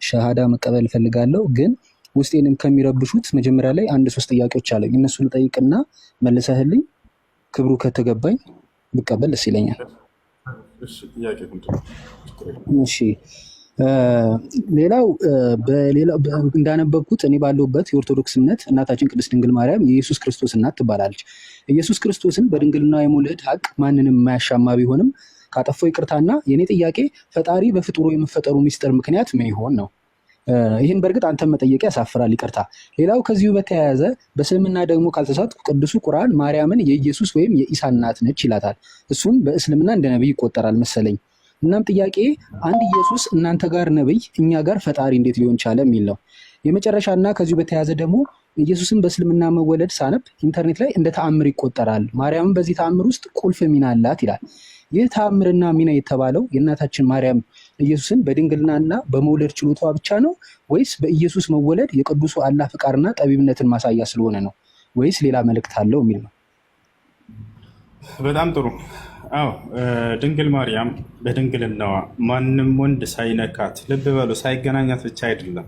ሸሃዳ መቀበል እፈልጋለሁ። ግን ውስጤንም ከሚረብሹት መጀመሪያ ላይ አንድ 3 ጥያቄዎች አለኝ። እነሱ ልጠይቅና መልሰህልኝ ክብሩ ከተገባኝ ብቀበል ደስ ይለኛል። እሺ ሌላው እንዳነበብኩት እኔ ባለሁበት የኦርቶዶክስ እምነት እናታችን ቅድስት ድንግል ማርያም የኢየሱስ ክርስቶስ እናት ትባላለች። ኢየሱስ ክርስቶስን በድንግልና የመውለድ ሀቅ ማንንም የማያሻማ ቢሆንም ካጠፋው ይቅርታና የኔ ጥያቄ ፈጣሪ በፍጡሩ የመፈጠሩ ሚስጥር ምክንያት ምን ይሆን ነው። ይህን በእርግጥ አንተም መጠየቅ ያሳፍራል፣ ይቅርታ። ሌላው ከዚሁ በተያያዘ በእስልምና ደግሞ ካልተሳትኩ ቅዱሱ ቁርአን ማርያምን የኢየሱስ ወይም የኢሳ እናት ነች ይላታል። እሱም በእስልምና እንደ ነቢይ ይቆጠራል መሰለኝ። እናም ጥያቄ አንድ ኢየሱስ እናንተ ጋር ነብይ እኛ ጋር ፈጣሪ እንዴት ሊሆን ቻለ የሚል ነው። የመጨረሻና ከዚሁ በተያያዘ ደግሞ ኢየሱስን በእስልምና መወለድ ሳነብ ኢንተርኔት ላይ እንደ ተአምር ይቆጠራል፣ ማርያምን በዚህ ተአምር ውስጥ ቁልፍ ሚና አላት ይላል። ይህ ተአምርና ሚና የተባለው የእናታችን ማርያም ኢየሱስን በድንግልናና በመውለድ ችሎታዋ ብቻ ነው ወይስ በኢየሱስ መወለድ የቅዱሱ አላህ ፍቃርና ጠቢብነትን ማሳያ ስለሆነ ነው ወይስ ሌላ መልእክት አለው የሚል ነው። በጣም ጥሩ። አዎ ድንግል ማርያም በድንግልናዋ ማንም ወንድ ሳይነካት፣ ልብ በሉ ሳይገናኛት ብቻ አይደለም፣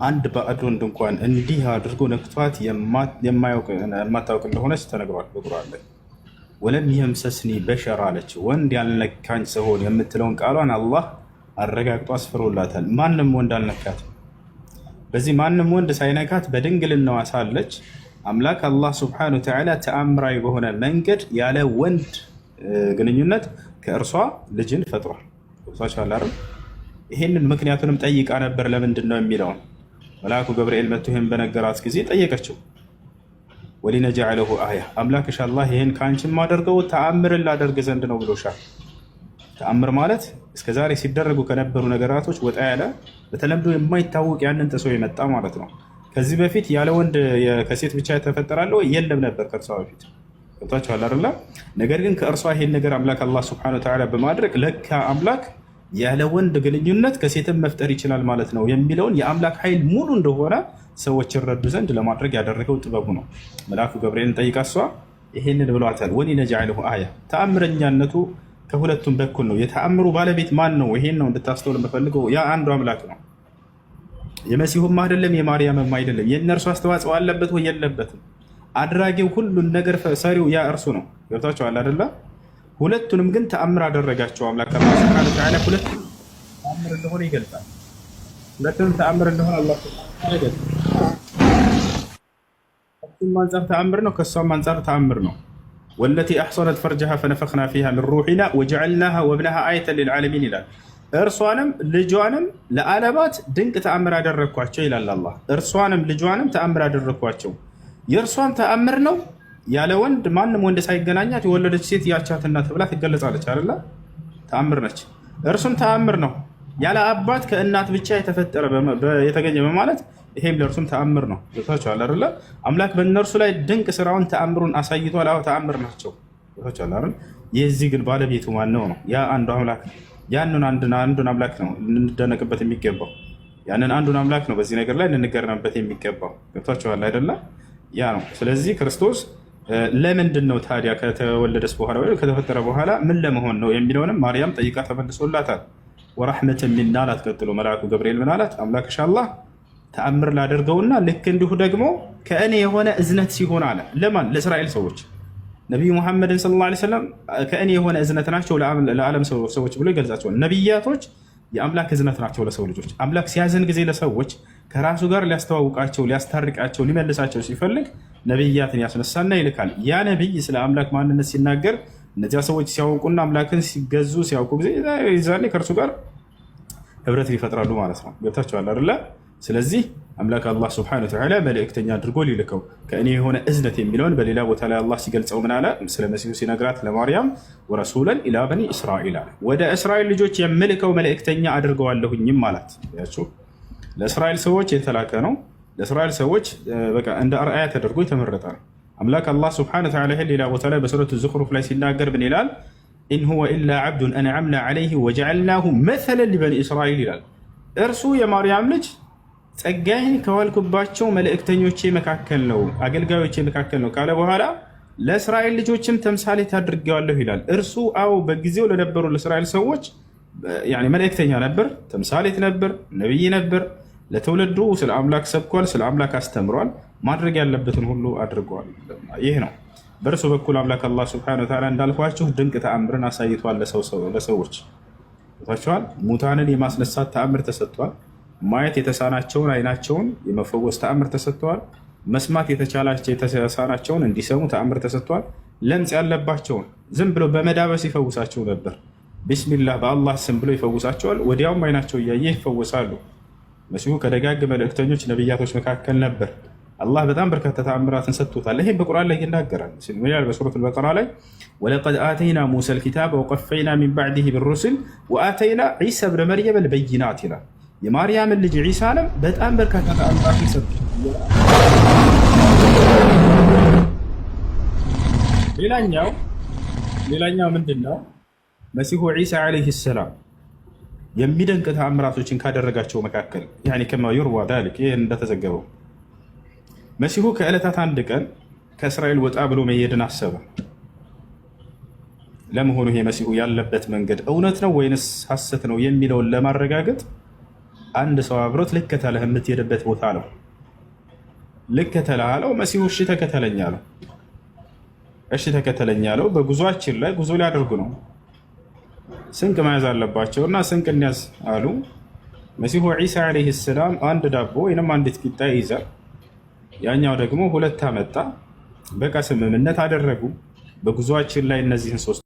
አንድ ባዕድ ወንድ እንኳን እንዲህ አድርጎ ነክቷት የማታውቅ እንደሆነች ተነግሯል በቁርአን ላይ። ወለም የምሰስኒ በሸር አለች፣ ወንድ ያልነካኝ ሲሆን የምትለውን ቃሏን አላህ አረጋግጦ አስፍሮላታል። ማንም ወንድ አልነካትም። በዚህ ማንም ወንድ ሳይነካት በድንግልናዋ ሳለች አምላክ አላህ ሱብሓነሁ ወተዓላ ተአምራዊ በሆነ መንገድ ያለ ወንድ ግንኙነት ከእርሷ ልጅን ፈጥሯል። ገብቷችኋል? ይሄንን ምክንያቱንም ጠይቃ ነበር። ለምንድን ነው የሚለውን መልአኩ ገብርኤል መጥቶ ይህን በነገራት ጊዜ ጠየቀችው። ወሊነጀዐለሁ አያ፣ አምላክሽ አላህ ይህን ከአንቺ የማደርገው ተአምርን ላደርግ ዘንድ ነው ብሎሻል። ተአምር ማለት እስከዛሬ ሲደረጉ ከነበሩ ነገራቶች ወጣ ያለ በተለምዶ የማይታወቅ ያንን ጥሶ የመጣ ማለት ነው። ከዚህ በፊት ያለ ወንድ ከሴት ብቻ የተፈጠራለው የለም ነበር ከእርሷ በፊት። ገብቷችኋል አይደለ? ነገር ግን ከእርሷ ይሄን ነገር አምላክ አላህ ሱብሓነሁ ወተዓላ በማድረግ ለካ አምላክ ያለ ወንድ ግንኙነት ከሴትም መፍጠር ይችላል ማለት ነው የሚለውን የአምላክ ኃይል ሙሉ እንደሆነ ሰዎች ይረዱ ዘንድ ለማድረግ ያደረገው ጥበቡ ነው። መልአኩ ገብርኤልን ጠይቃ እሷ ይሄንን ብሏታል። ወሊነጀዐለሁ አያ፣ ተአምረኛነቱ ከሁለቱም በኩል ነው። የተአምሩ ባለቤት ማን ነው? ይሄን ነው እንድታስተውል የምፈልገው። ያ አንዱ አምላክ ነው። የመሲሁም አይደለም የማርያምም አይደለም። የእነርሱ አስተዋጽኦ አለበት ወይ የለበትም? አድራጊው ሁሉን ነገር ሰሪው ያ እርሱ ነው። ገብታችኋል አይደለ? ሁለቱንም ግን ተአምር አደረጋቸው አምላክ አላህ ሱብሓነሁ ወተዓላ። ሁለቱም ተአምር እንደሆነ ይገልጻል። ሁለቱም ተአምር እንደሆነ አላህ ሱብሓነሁ ወተዓላ ይገልጻል። ከሱም አንፃር ተአምር ነው፣ ከሷም አንፃር ተአምር ነው። ወለቲ አሕሰነት ፈርጀሃ ፈነፈኽና ፊሃ ሚን ሩሒና ወጀዐልናሃ ወብነሃ አየተን ሊልዓለሚን ይላል። እርሷንም ልጇንም ለዓለማት ድንቅ ተአምር አደረግኳቸው ይላል አላህ። እርሷንም ልጇንም ተአምር አደረግኳቸው። የእርሷም ተአምር ነው ያለ ወንድ ማንም ወንድ ሳይገናኛት የወለደች ሴት ያቻትና ተብላ ትገለጻለች አይደለ? ተአምር ነች። እርሱም ተአምር ነው ያለ አባት ከእናት ብቻ የተፈጠረ የተገኘ በማለት ይሄም ለእርሱም ተአምር ነው። ገብታችኋል አይደለ? አምላክ በእነርሱ ላይ ድንቅ ስራውን ተአምሩን አሳይቷል። አዎ ተአምር ናቸው። ገብታችኋል አይደል? የዚህ ግን ባለቤቱ ማን ነው? ያ አንዱ አምላክ ነው። ያንን አንዱን አምላክ ነው ልንደነቅበት የሚገባው። ያንን አንዱን አምላክ ነው በዚህ ነገር ላይ ልንገረምበት የሚገባው። ገብታችኋል አይደለ? ያ ነው። ስለዚህ ክርስቶስ ለምንድን ነው ታዲያ ከተወለደስ በኋላ ወይ ከተፈጠረ በኋላ ምን ለመሆን ነው የሚለውንም ማርያም ጠይቃ ተመልሶላታል። ወራህመተን ሚና አላት። ቀጥሎ መልአኩ ገብርኤል ምን አላት? አምላክሽ አላህ ተአምር ላደርገውና ልክ እንዲሁ ደግሞ ከእኔ የሆነ እዝነት ሲሆን አለ። ለማን? ለእስራኤል ሰዎች። ነቢዩ ሙሐመድን ሰለላሁ ዐለይሂ ወሰለም ከእኔ የሆነ እዝነት ናቸው ለዓለም ሰዎች ብሎ ይገልጻቸዋል። ነቢያቶች የአምላክ እዝነት ናቸው ለሰው ልጆች። አምላክ ሲያዝን ጊዜ ለሰዎች ከራሱ ጋር ሊያስተዋውቃቸው፣ ሊያስታርቃቸው፣ ሊመልሳቸው ሲፈልግ ነቢያትን ያስነሳና ይልካል። ያ ነቢይ ስለ አምላክ ማንነት ሲናገር እነዚያ ሰዎች ሲያውቁና አምላክን ሲገዙ ሲያውቁ ጊዜ ዛኔ ከእርሱ ጋር ህብረት ይፈጥራሉ ማለት ነው። ገብታችኋል አይደለ? ስለዚህ አምላክ አላህ ሱብሓነሁ ወተዓላ መልእክተኛ አድርጎ ሊልከው ከእኔ የሆነ እዝነት የሚለውን በሌላ ቦታ ላይ አላህ ሲገልጸው ምን አለ? ስለ መሲሁ ሲነግራት ለማርያም ወረሱለን ኢላ በኒ እስራኤል አለ። ወደ እስራኤል ልጆች የምልከው መልእክተኛ አድርገዋለሁኝም አላት። ያችሁ ለእስራኤል ሰዎች የተላከ ነው። ለእስራኤል ሰዎች በቃ እንደ አርአያ ተደርጎ የተመረጠ ነው። አምላክ አላህ ሱብሓነሁ ወተዓላ ሌላ ቦታ ላይ በሱረቱ ዙኽሩፍ ላይ ሲናገር ምን ይላል? ኢን ሁወ ኢላ ዐብዱን አንዐምና ዐለይሂ ወጀዐልናሁ መሰለን ሊበኒ እስራኤል ይላል። እርሱ የማርያም ልጅ ጸጋዬን ከዋልኩባቸው መልእክተኞቼ መካከል ነው፣ አገልጋዮቼ መካከል ነው ካለ በኋላ ለእስራኤል ልጆችም ተምሳሌት አድርጌዋለሁ ይላል። እርሱ አዎ በጊዜው ለነበሩ ለእስራኤል ሰዎች መልእክተኛ ነበር፣ ተምሳሌት ነበር፣ ነብይ ነበር። ለትውልዱ ስለ አምላክ ሰብኳል፣ ስለ አምላክ አስተምሯል፣ ማድረግ ያለበትን ሁሉ አድርጓል። ይህ ነው በእርሱ በኩል አምላክ አላህ ሱብሓነሁ ወተዓላ እንዳልኳችሁ ድንቅ ተአምርን አሳይቷል። ለሰዎች ታችኋል። ሙታንን የማስነሳት ተአምር ተሰጥቷል። ማየት የተሳናቸውን አይናቸውን የመፈወስ ተአምር ተሰጥቷል። መስማት የተሳናቸውን እንዲሰሙ ተአምር ተሰጥቷል። ለምጽ ያለባቸውን ዝም ብሎ በመዳበስ ይፈውሳቸው ነበር። ቢስሚላህ በአላህ ስም ብሎ ይፈውሳቸዋል። ወዲያውም አይናቸው እያየ ይፈወሳሉ። መሲሁ ከደጋግ መልእክተኞች ነቢያቶች መካከል ነበር። አላህ በጣም በርካታ ተአምራትን ሰጥቶታል። ይሄም በቁርአን ላይ ይናገራል። በሱረቱል በቀራ ላይ ወለቀድ አተይና ሙሳ ልኪታብ ወቀፈይና ሚን ባዕድህ ብሩስል ወአተይና ዒሳ ብነ መርየም ልበይናት ይላል። የማርያምን ልጅ ዒሳንም በጣም በርካታ ተአምራትን ሰጥቶታል። ሌላኛው ምንድን ነው? መሲሁ ዒሳ ዓለይሂ ሰላም የሚደንቅ ተአምራቶችን ካደረጋቸው መካከል ከማ ዩርዋ ዛሊክ ይህ እንደተዘገበው መሲሁ ከዕለታት አንድ ቀን ከእስራኤል ወጣ ብሎ መሄድን አሰበ። ለመሆኑ ይሄ መሲሁ ያለበት መንገድ እውነት ነው ወይንስ ሐሰት ነው የሚለውን ለማረጋገጥ አንድ ሰው አብሮት ልከተለህ የምትሄድበት ቦታ ነው። ልከተለህ አለው። መሲሁ እሺ ተከተለኝ አለው። እሺ ተከተለኝ አለው። በጉዟችን ላይ ጉዞ ሊያደርጉ ነው። ስንቅ መያዝ አለባቸውና ስንቅ እንያዝ አሉ። መሲሁ ዒሳ ዓለይሂ ሰላም አንድ ዳቦ ወይንም አንዲት ቂጣ ይይዛል። ያኛው ደግሞ ሁለት አመጣ። በቃ ስምምነት አደረጉ። በጉዟችን ላይ እነዚህን ሶስት